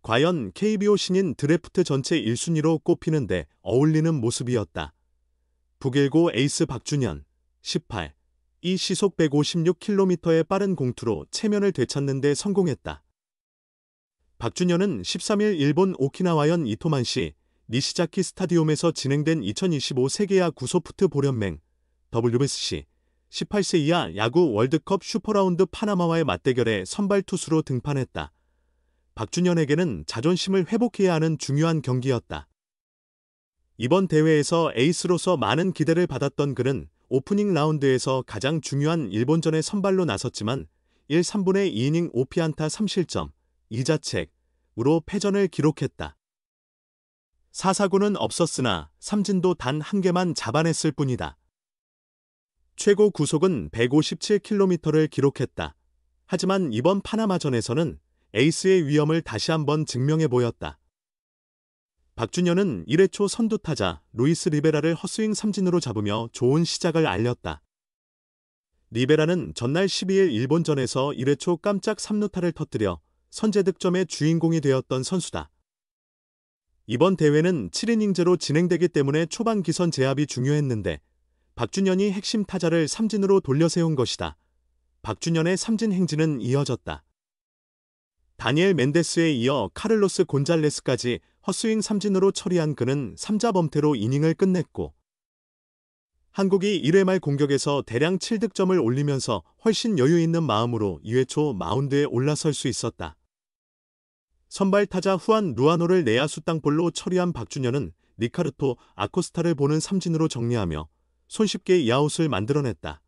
과연 KBO 신인 드래프트 전체 1순위로 꼽히는데 어울리는 모습이었다. 북일고 에이스 박준현, 18, 이 시속 156km의 빠른 공투로 체면을 되찾는 데 성공했다. 박준현은 13일 일본 오키나와현 이토만시 니시자키 스타디움에서 진행된 2025 세계야구 소프트 보련맹 WBC 18세 이하 야구 월드컵 슈퍼라운드 파나마와의 맞대결에 선발 투수로 등판했다. 박준현에게는 자존심을 회복해야 하는 중요한 경기였다. 이번 대회에서 에이스로서 많은 기대를 받았던 그는 오프닝 라운드에서 가장 중요한 일본전에 선발로 나섰지만 1, 3분의 2이닝 5피안타 3실점, 2자책으로 패전을 기록했다. 4사구는 없었으나 삼진도 단 한 개만 잡아냈을 뿐이다. 최고 구속은 157km를 기록했다. 하지만 이번 파나마전에서는 에이스의 위엄을 다시 한번 증명해 보였다. 박준현은 1회 초 선두타자 루이스 리베라를 헛스윙 삼진으로 잡으며 좋은 시작을 알렸다. 리베라는 전날 12일 일본전에서 1회 초 깜짝 3루타를 터뜨려 선제 득점의 주인공이 되었던 선수다. 이번 대회는 7이닝제로 진행되기 때문에 초반 기선 제압이 중요했는데 박준현이 핵심 타자를 삼진으로 돌려세운 것이다. 박준현의 삼진 행진은 이어졌다. 다니엘 멘데스에 이어 카를로스 곤잘레스까지 헛스윙 삼진으로 처리한 그는 3자 범퇴로 이닝을 끝냈고 한국이 1회 말 공격에서 대량 7득점을 올리면서 훨씬 여유 있는 마음으로 2회 초 마운드에 올라설 수 있었다. 선발 타자 후안 루아노를 내야수 땅볼로 처리한 박준현은 리카르토 아코스타를 보는 삼진으로 정리하며 손쉽게 야웃을 만들어냈다.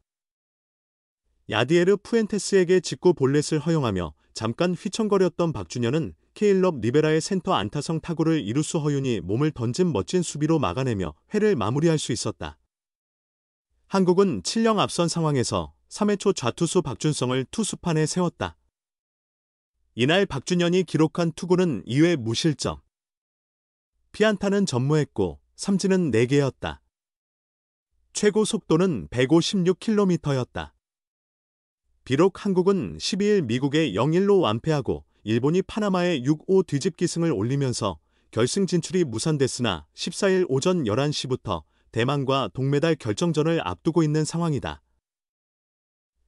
야디에르 푸엔테스에게 직구 볼넷을 허용하며 잠깐 휘청거렸던 박준현은 케일럽 리베라의 센터 안타성 타구를 이루수 허윤이 몸을 던진 멋진 수비로 막아내며 회를 마무리할 수 있었다. 한국은 7령 앞선 상황에서 3회 초 좌투수 박준성을 투수판에 세웠다. 이날 박준현이 기록한 투구는 2회 무실점. 피안타는 전무했고 삼진은 4개였다. 최고 속도는 156km였다. 비록 한국은 12일 미국에 0-1로 완패하고 일본이 파나마에 6-5 뒤집기승을 올리면서 결승 진출이 무산됐으나 14일 오전 11시부터 대만과 동메달 결정전을 앞두고 있는 상황이다.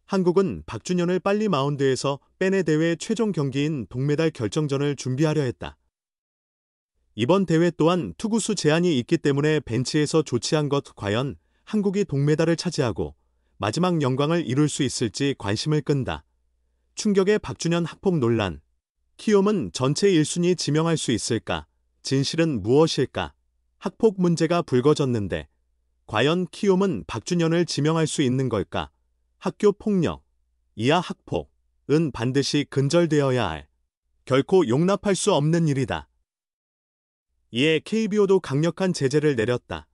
한국은 박준현을 빨리 마운드에서 빼내 대회 최종 경기인 동메달 결정전을 준비하려 했다. 이번 대회 또한 투구수 제한이 있기 때문에 벤치에서 조치한 것 과연 한국이 동메달을 차지하고 마지막 영광을 이룰 수 있을지 관심을 끈다. 충격의 박준현 학폭 논란. 키움은 전체 1순위 지명할 수 있을까? 진실은 무엇일까? 학폭 문제가 불거졌는데 과연 키움은 박준현을 지명할 수 있는 걸까? 학교 폭력, 이하 학폭은 반드시 근절되어야 할, 결코 용납할 수 없는 일이다. 이에 KBO도 강력한 제재를 내렸다.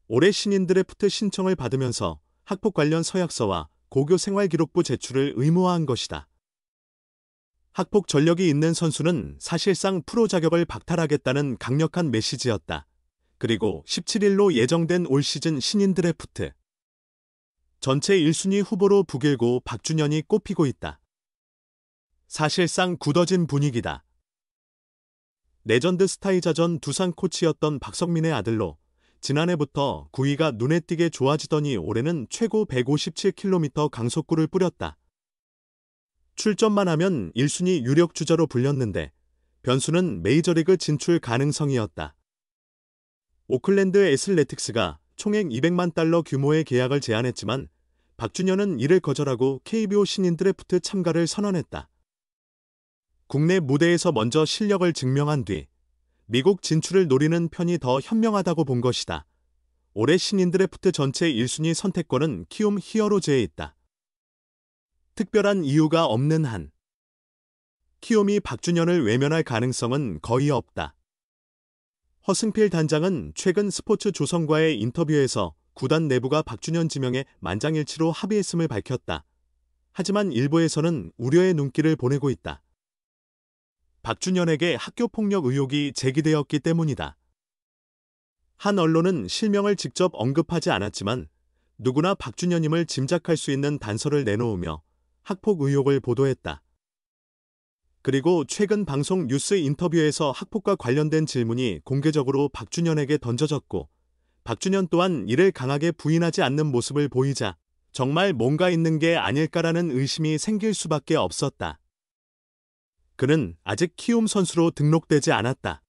올해 신인 드래프트 신청을 받으면서 학폭 관련 서약서와 고교생활기록부 제출을 의무화한 것이다. 학폭 전력이 있는 선수는 사실상 프로 자격을 박탈하겠다는 강력한 메시지였다. 그리고 17일로 예정된 올 시즌 신인 드래프트. 전체 1순위 후보로 북일고 박준현이 꼽히고 있다. 사실상 굳어진 분위기다. 레전드 스타이자전 두산 코치였던 박성민의 아들로 지난해부터 구위가 눈에 띄게 좋아지더니 올해는 최고 157km 강속구를 뿌렸다. 출전만 하면 1순위 유력 주자로 불렸는데 변수는 메이저리그 진출 가능성이었다. 오클랜드 애슬레틱스가 총액 $200만 규모의 계약을 제안했지만 박준현은 이를 거절하고 KBO 신인 드래프트 참가를 선언했다. 국내 무대에서 먼저 실력을 증명한 뒤 미국 진출을 노리는 편이 더 현명하다고 본 것이다. 올해 신인 드래프트 전체 1순위 선택권은 키움 히어로즈에 있다. 특별한 이유가 없는 한 키움이 박준현을 외면할 가능성은 거의 없다. 허승필 단장은 최근 스포츠 조선과의 인터뷰에서 구단 내부가 박준현 지명에 만장일치로 합의했음을 밝혔다. 하지만 일부에서는 우려의 눈길을 보내고 있다. 박준현에게 학교폭력 의혹이 제기되었기 때문이다. 한 언론은 실명을 직접 언급하지 않았지만 누구나 박준현임을 짐작할 수 있는 단서를 내놓으며 학폭 의혹을 보도했다. 그리고 최근 방송 뉴스 인터뷰에서 학폭과 관련된 질문이 공개적으로 박준현에게 던져졌고, 박준현 또한 이를 강하게 부인하지 않는 모습을 보이자 정말 뭔가 있는 게 아닐까라는 의심이 생길 수밖에 없었다. 그는 아직 키움 선수로 등록되지 않았다.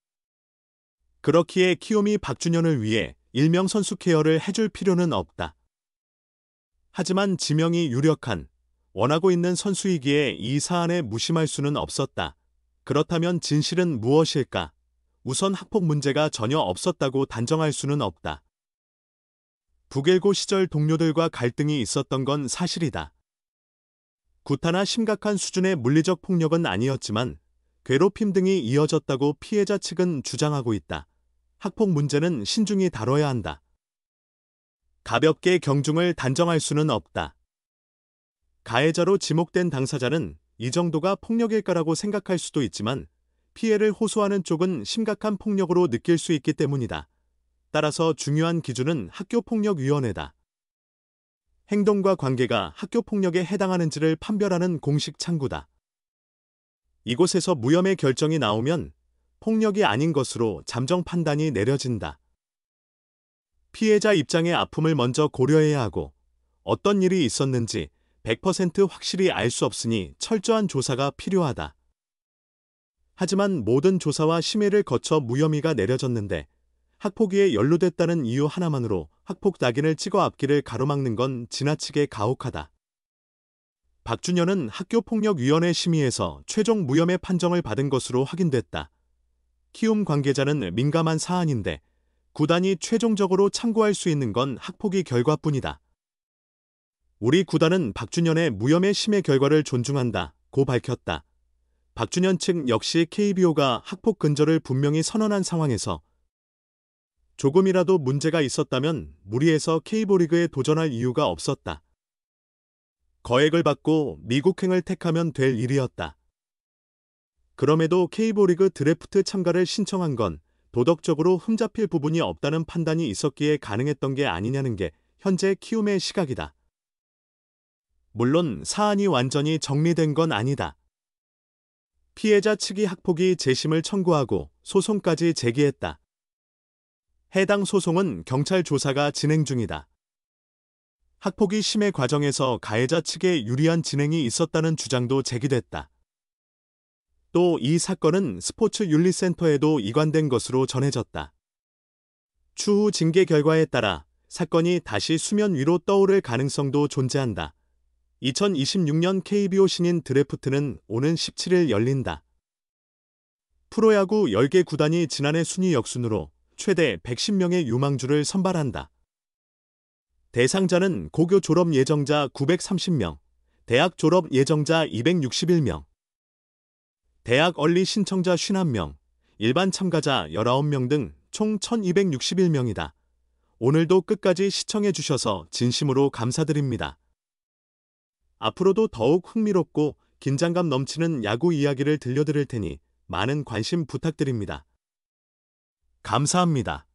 그렇기에 키움이 박준현을 위해 일명 선수 케어를 해줄 필요는 없다. 하지만 지명이 유력한, 원하고 있는 선수이기에 이 사안에 무심할 수는 없었다. 그렇다면 진실은 무엇일까? 우선 학폭 문제가 전혀 없었다고 단정할 수는 없다. 북일고 시절 동료들과 갈등이 있었던 건 사실이다. 구타나 심각한 수준의 물리적 폭력은 아니었지만 괴롭힘 등이 이어졌다고 피해자 측은 주장하고 있다. 학폭 문제는 신중히 다뤄야 한다. 가볍게 경중을 단정할 수는 없다. 가해자로 지목된 당사자는 이 정도가 폭력일까라고 생각할 수도 있지만 피해를 호소하는 쪽은 심각한 폭력으로 느낄 수 있기 때문이다. 따라서 중요한 기준은 학교폭력위원회다. 행동과 관계가 학교폭력에 해당하는지를 판별하는 공식 창구다. 이곳에서 무혐의 결정이 나오면 폭력이 아닌 것으로 잠정 판단이 내려진다. 피해자 입장의 아픔을 먼저 고려해야 하고 어떤 일이 있었는지 100% 확실히 알 수 없으니 철저한 조사가 필요하다. 하지만 모든 조사와 심의를 거쳐 무혐의가 내려졌는데 학폭위에 연루됐다는 이유 하나만으로 학폭 낙인을 찍어 앞길을 가로막는 건 지나치게 가혹하다. 박준현은 학교폭력위원회 심의에서 최종 무혐의 판정을 받은 것으로 확인됐다. 키움 관계자는 민감한 사안인데 구단이 최종적으로 참고할 수 있는 건 학폭위 결과뿐이다. 우리 구단은 박준현의 무혐의 심의 결과를 존중한다고 밝혔다. 박준현 측 역시 KBO가 학폭 근절을 분명히 선언한 상황에서 조금이라도 문제가 있었다면 무리해서 K리그에 도전할 이유가 없었다. 거액을 받고 미국행을 택하면 될 일이었다. 그럼에도 K리그 드래프트 참가를 신청한 건 도덕적으로 흠잡힐 부분이 없다는 판단이 있었기에 가능했던 게 아니냐는 게 현재 키움의 시각이다. 물론 사안이 완전히 정리된 건 아니다. 피해자 측이 학폭위 재심을 청구하고 소송까지 제기했다. 해당 소송은 경찰 조사가 진행 중이다. 학폭위 심의 과정에서 가해자 측에 유리한 진행이 있었다는 주장도 제기됐다. 또 이 사건은 스포츠윤리센터에도 이관된 것으로 전해졌다. 추후 징계 결과에 따라 사건이 다시 수면 위로 떠오를 가능성도 존재한다. 2026년 KBO 신인 드래프트는 오는 17일 열린다. 프로야구 10개 구단이 지난해 순위 역순으로 최대 110명의 유망주를 선발한다. 대상자는 고교 졸업 예정자 930명, 대학 졸업 예정자 261명, 대학 얼리 신청자 51명, 일반 참가자 19명 등 총 1261명이다. 오늘도 끝까지 시청해 주셔서 진심으로 감사드립니다. 앞으로도 더욱 흥미롭고 긴장감 넘치는 야구 이야기를 들려드릴 테니 많은 관심 부탁드립니다. 감사합니다.